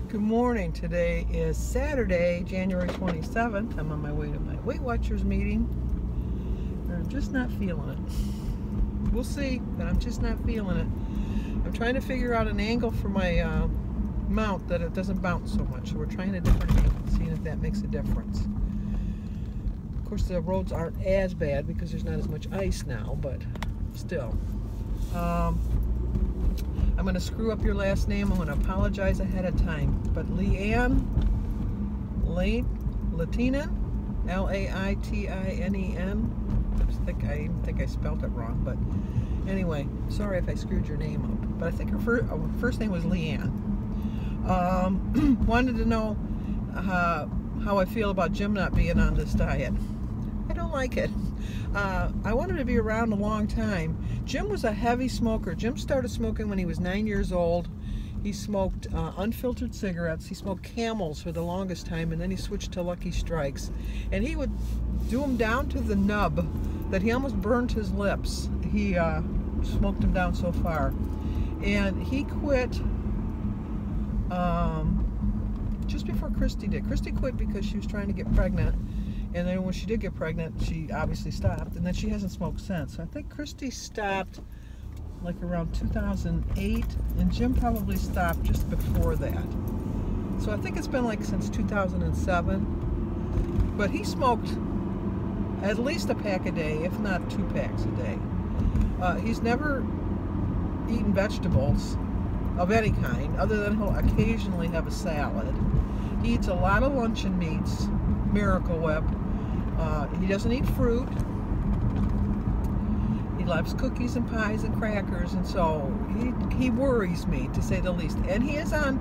Good morning. Today is Saturday, January 27th. I'm on my way to my Weight Watchers meeting. I'm just not feeling it. We'll see, but I'm just not feeling it. I'm trying to figure out an angle for my mount that it doesn't bounce so much. So we're trying a different angle, seeing if that makes a difference. Of course, the roads aren't as bad because there's not as much ice now, but still. I'm going to screw up your last name. I'm going to apologize ahead of time. But Latinen, Laitinen. I think I spelled it wrong, but anyway, sorry if I screwed your name up. But I think her first name was Leanne. Wanted to know how I feel about Jim not being on this diet. I don't like it. I wanted to be around a long time. Jim was a heavy smoker. Jim started smoking when he was 9 years old. He smoked unfiltered cigarettes. He smoked Camels for the longest time, and then he switched to Lucky Strikes. And he would do them down to the nub that he almost burned his lips. He smoked them down so far. And he quit just before Christy did. Christy quit because she was trying to get pregnant. And then when she did get pregnant, she obviously stopped. And then she hasn't smoked since. So I think Christy stopped like around 2008. And Jim probably stopped just before that. So I think it's been like since 2007. But he smoked at least a pack a day, if not 2 packs a day. He's never eaten vegetables of any kind, other than he'll occasionally have a salad. He eats a lot of luncheon meats, Miracle Whip. He doesn't eat fruit. He loves cookies and pies and crackers, and so he worries me, to say the least. And he is on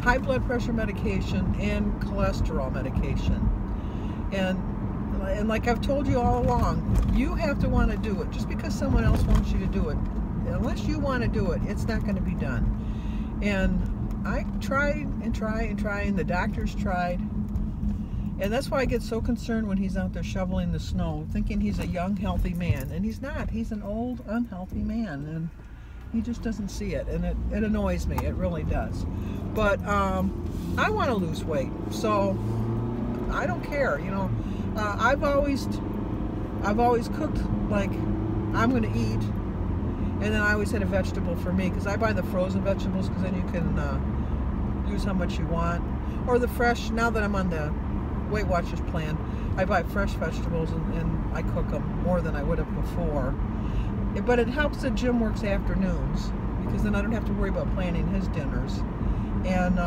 high blood pressure medication and cholesterol medication. And like I've told you all along, you have to want to do it. Just because someone else wants you to do it, unless you want to do it, it's not going to be done. And I tried and the doctors tried. And that's why I get so concerned when he's out there shoveling the snow, thinking he's a young, healthy man. And he's not. He's an old, unhealthy man. And he just doesn't see it. And it annoys me. It really does. But I want to lose weight. So I don't care. You know, I've always cooked like I'm going to eat. And then I always had a vegetable for me, because I buy the frozen vegetables, because then you can use how much you want. Or the fresh. Now that I'm on the Weight Watchers plan, I buy fresh vegetables and I cook them more than I would have before. But it helps that Jim works afternoons, because then I don't have to worry about planning his dinners. And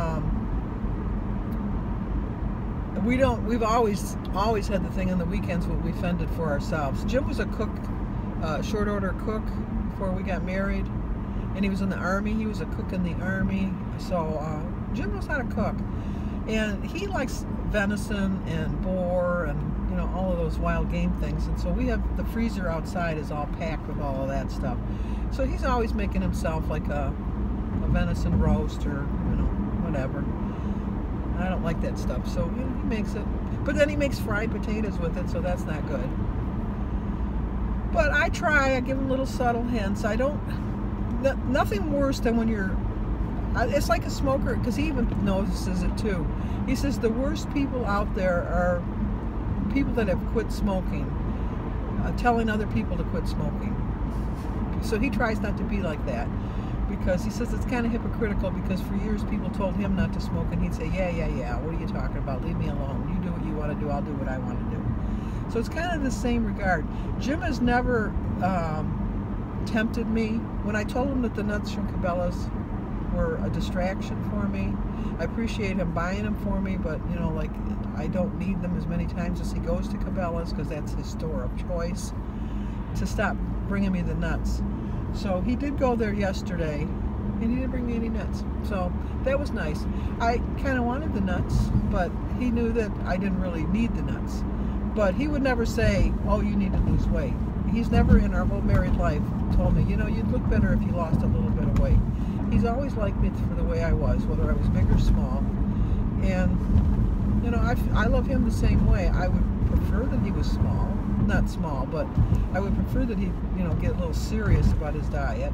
we've always had the thing on the weekends where we fended for ourselves. Jim was a cook, short order cook before we got married, and he was in the Army. He was a cook in the Army, so Jim knows how to cook. And he likes venison and boar and, you know, all of those wild game things. And so we have the freezer outside is all packed with all of that stuff. So he's always making himself like a venison roast or, you know, whatever. I don't like that stuff, so you know, he makes it. But then he makes fried potatoes with it, so that's not good. But I try. I give him little subtle hints. I don't. Nothing worse than when you're. It's like a smoker, because he even notices it too. He says the worst people out there are people that have quit smoking, telling other people to quit smoking. So he tries not to be like that, because he says it's kind of hypocritical, because for years people told him not to smoke, and he'd say, yeah, what are you talking about? Leave me alone. You do what you want to do. I'll do what I want to do. So it's kind of the same regard. Jim has never tempted me. When I told him that the nuts from Cabela's were a distraction for me, I appreciate him buying them for me, but you know, like, I don't need them as many times as he goes to Cabela's, because that's his store of choice, to stop bringing me the nuts. So he did go there yesterday, and he didn't bring me any nuts, so that was nice. I kind of wanted the nuts, but he knew that I didn't really need the nuts. But he would never say, oh, you need to lose weight. He's never in our whole married life told me, you know, you'd look better if you lost a little bit of weight. He's always liked me for the way I was, whether I was big or small. And, you know, I love him the same way. I would prefer that he was small. Not small, but I would prefer that he, you know, get a little serious about his diet.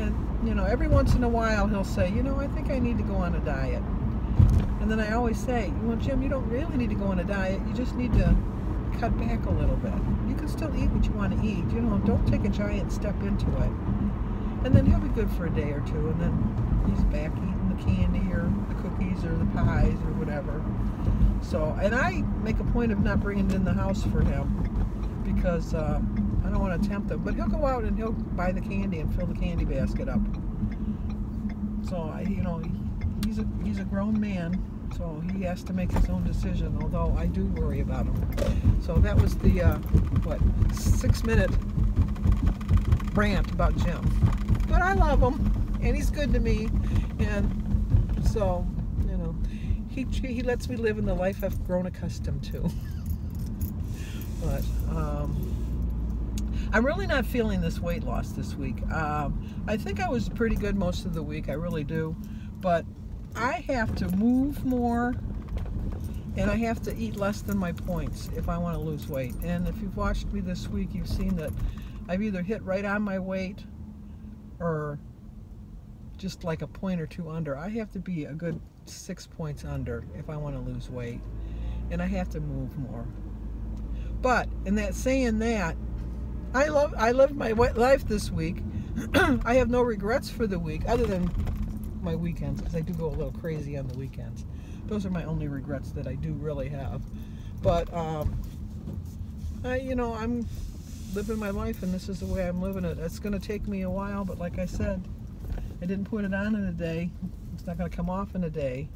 And, you know, every once in a while he'll say, you know, I think I need to go on a diet. And then I always say, well, Jim, you don't really need to go on a diet. You just need to cut back a little bit. You can still eat what you want to eat. You know, don't take a giant step into it. And then he'll be good for a day or two, and then he's back eating the candy or the cookies or the pies or whatever. So, and I make a point of not bringing it in the house for him because I don't want to tempt him. But he'll go out and he'll buy the candy and fill the candy basket up. So, you know, he's a grown man, so he has to make his own decision, although I do worry about him. So that was the, 6-minute rant about Jim. But I love him, and he's good to me, and so, you know, he lets me live in the life I've grown accustomed to. But I'm really not feeling this weight loss this week. I think I was pretty good most of the week, I really do, but I have to move more, and I have to eat less than my points if I want to lose weight. And if you've watched me this week, you've seen that I've either hit right on my weight or just like a point or two under. I have to be a good 6 points under if I want to lose weight, and I have to move more. But in that saying that, I lived my life this week. I have no regrets for the week other than my weekends, because I do go a little crazy on the weekends. Those are my only regrets that I do really have. But you know, I'm living my life, and this is the way I'm living it. It's going to take me a while, but like I said, I didn't put it on in a day. It's not going to come off in a day.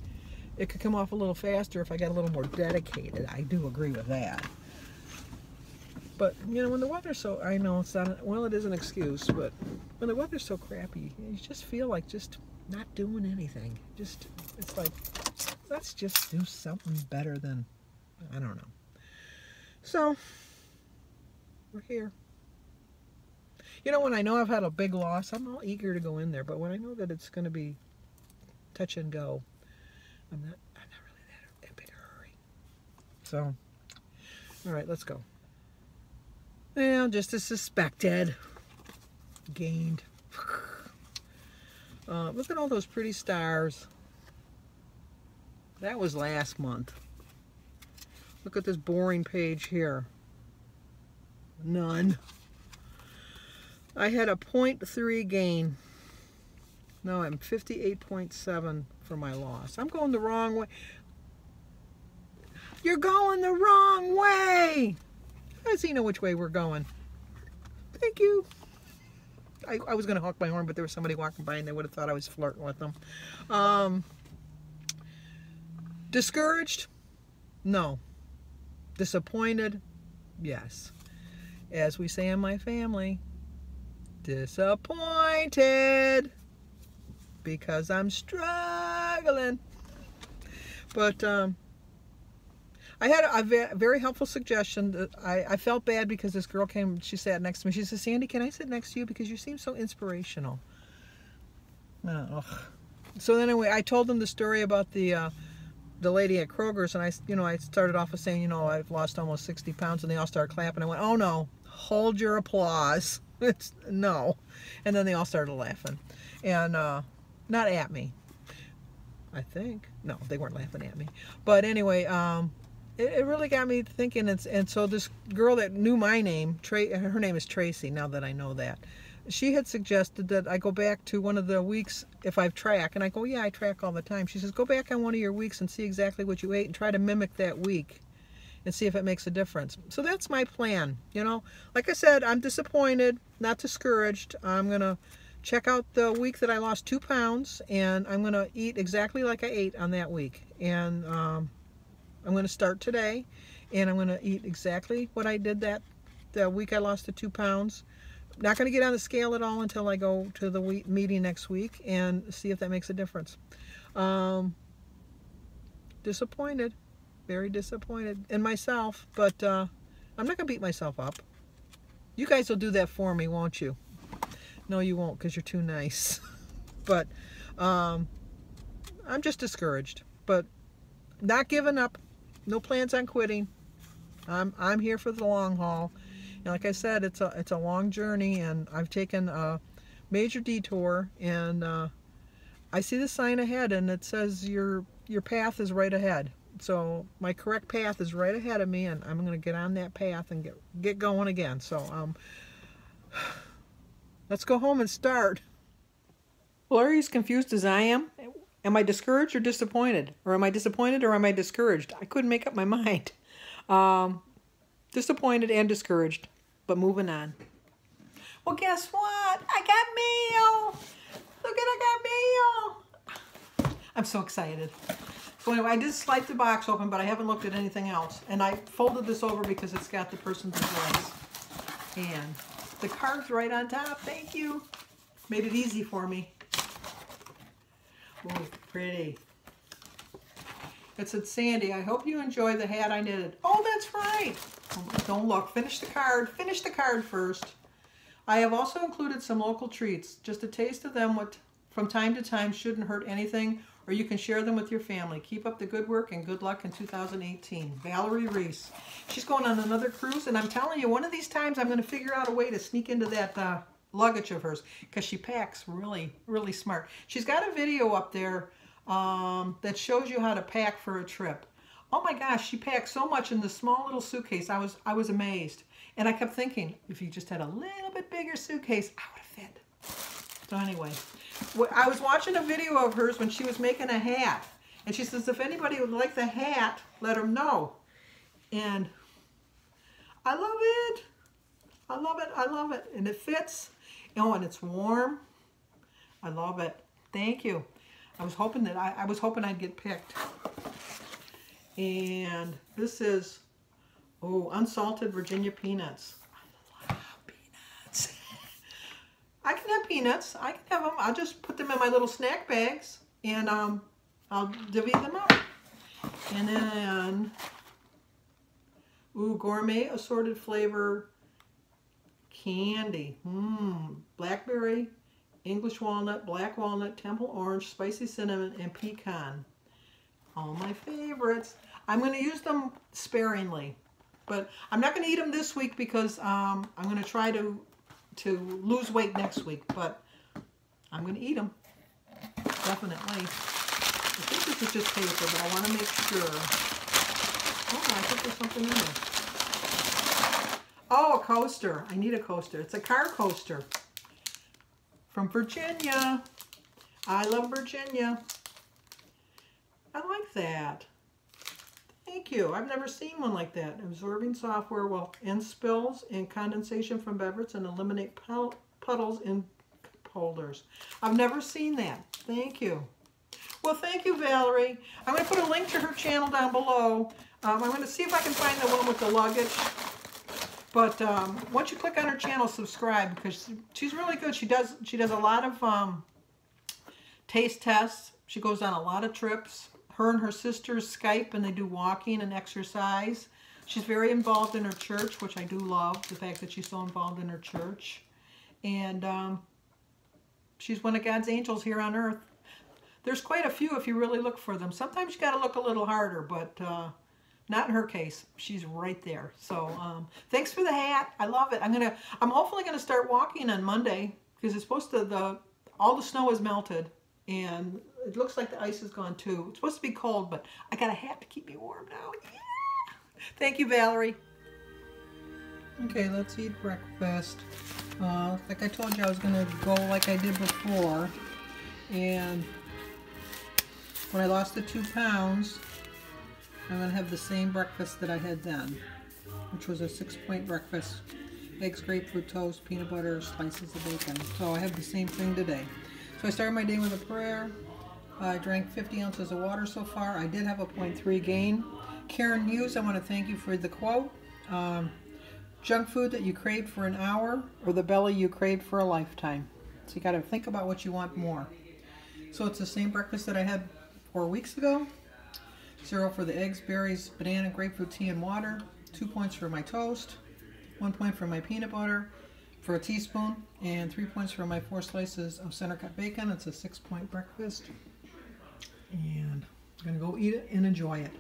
It could come off a little faster if I got a little more dedicated. I do agree with that. But, you know, when the weather's so, I know it's not, well, it is an excuse, but when the weather's so crappy, you just feel like just not doing anything. Just, it's like, let's just do something better than, I don't know. So, we're here. You know, when I know I've had a big loss, I'm all eager to go in there. But when I know that it's going to be touch and go, I'm not really that in a big hurry. So, all right, let's go. Well, just as suspected. Gained. Look at all those pretty stars. That was last month. Look at this boring page here. None. I had a 0.3 gain. No, I'm 58.7 for my loss. I'm going the wrong way. You're going the wrong way. How does he know which way we're going? Thank you. I was going to honk my horn, but there was somebody walking by and they would have thought I was flirting with them. Discouraged? No. Disappointed? Yes. As we say in my family, disappointed because I'm struggling. But I had a very helpful suggestion. That I felt bad because this girl came, she sat next to me. She said, Sandy, can I sit next to you? Because you seem so inspirational. So then anyway, I told them the story about the lady at Kroger's, and I started off with saying, I've lost almost 60 pounds, and they all started clapping. I went, oh no, hold your applause. It's no. And then they all started laughing. And not at me, I think. No, they weren't laughing at me. But anyway, it really got me thinking. And so this girl that knew my name, her name is Tracy, now that I know that, she had suggested that I go back to one of the weeks if I've tracked. And I go, yeah, I track all the time. She says, go back on one of your weeks and see exactly what you ate and try to mimic that week and see if it makes a difference. So that's my plan. Like I said, I'm disappointed, not discouraged. I'm going to check out the week that I lost 2 pounds, and I'm going to eat exactly like I ate on that week. And I'm going to start today, and I'm going to eat exactly what I did the week I lost the 2 pounds. Not going to get on the scale at all until I go to the meeting next week and see if that makes a difference. Disappointed. Very disappointed in myself, but I'm not going to beat myself up. You guys will do that for me, won't you? No, you won't, because you're too nice. But I'm just discouraged, but not giving up. No plans on quitting. I'm here for the long haul. And like I said, it's a long journey, and I've taken major detour, and I see the sign ahead, and it says your path is right ahead. So my correct path is right ahead of me, and I'm going to get on that path and get going again. So let's go home and start. Well, are you as confused as I am? Am I discouraged or disappointed? Or am I disappointed or am I discouraged? I couldn't make up my mind. Disappointed and discouraged, but moving on. Well, guess what? I got mail. Look at, I got mail. I'm so excited. So anyway, I did slice the box open, but I haven't looked at anything else. And I folded this over because it's got the person's address. And the card's right on top. Thank you. Made it easy for me. Ooh, pretty. It said, Sandy, I hope you enjoy the hat I knitted. Oh, that's right. Don't look. Finish the card. Finish the card first. I have also included some local treats. Just a taste of them from time to time shouldn't hurt anything, or you can share them with your family. Keep up the good work and good luck in 2018. Valerie Reese. She's going on another cruise, and I'm telling you, one of these times I'm going to figure out a way to sneak into that luggage of hers, because she packs really, really smart. She's got a video up there that shows you how to pack for a trip. Oh my gosh, she packs so much in this small little suitcase. I was amazed. And I kept thinking, if you just had a little bit bigger suitcase, I would have fit. So anyway, I was watching a video of hers when she was making a hat. And she says, if anybody would like the hat, let them know. And I love it. I love it. I love it. And it fits. Oh, and it's warm. I love it. Thank you. I was hoping that I was hoping I'd get picked. And this is, oh, unsalted Virginia peanuts. I love peanuts. I can have peanuts. I can have them. I'll just put them in my little snack bags, and I'll divvy them up. And then, ooh, gourmet assorted flavor candy. Blackberry, English walnut, black walnut, temple orange, spicy cinnamon, and pecan. All my favorites. I'm going to use them sparingly, but I'm not going to eat them this week because I'm going to try to lose weight next week, but I'm going to eat them. Definitely. I think this is just paper, but I want to make sure. Oh, I think there's something in there. Oh, a coaster. I need a coaster. It's a car coaster from Virginia. I love Virginia. I like that. Thank you. I've never seen one like that. Absorbing software will end spills and condensation from beverages and eliminate puddles in cup holders. I've never seen that. Thank you. Well, thank you, Valerie. I'm going to put a link to her channel down below. I'm going to see if I can find the one with the luggage. But once you click on her channel, subscribe, because she's really good. She does a lot of taste tests. She goes on a lot of trips. Her and her sisters Skype, and they do walking and exercise. She's very involved in her church, which I do love, the fact that she's so involved in her church. And she's one of God's angels here on earth. There's quite a few if you really look for them. Sometimes you got to look a little harder, but not in her case. She's right there. So thanks for the hat. I love it. I'm hopefully gonna start walking on Monday, because it's supposed to all the snow is melted, and it looks like the ice is gone too. It's supposed to be cold, but I got a hat to keep me warm now. Yeah. Thank you, Valerie. Okay, let's eat breakfast. Like I told you, I was gonna go like I did before, and when I lost the 2 pounds, I'm going to have the same breakfast that I had then, which was a 6-point breakfast. Eggs, grapefruit toast, peanut butter, slices of bacon. So I have the same thing today. So I started my day with a prayer. I drank 50 ounces of water so far. I did have a 0.3 gain. Karen Hughes, I want to thank you for the quote. Junk food that you craved for an hour, or the belly you craved for a lifetime. So you got to think about what you want more. So it's the same breakfast that I had 4 weeks ago. 0 for the eggs, berries, banana, grapefruit tea, and water. 2 points for my toast. 1 point for my peanut butter for a teaspoon. And 3 points for my 4 slices of center cut bacon. It's a 6-point breakfast. And I'm going to go eat it and enjoy it.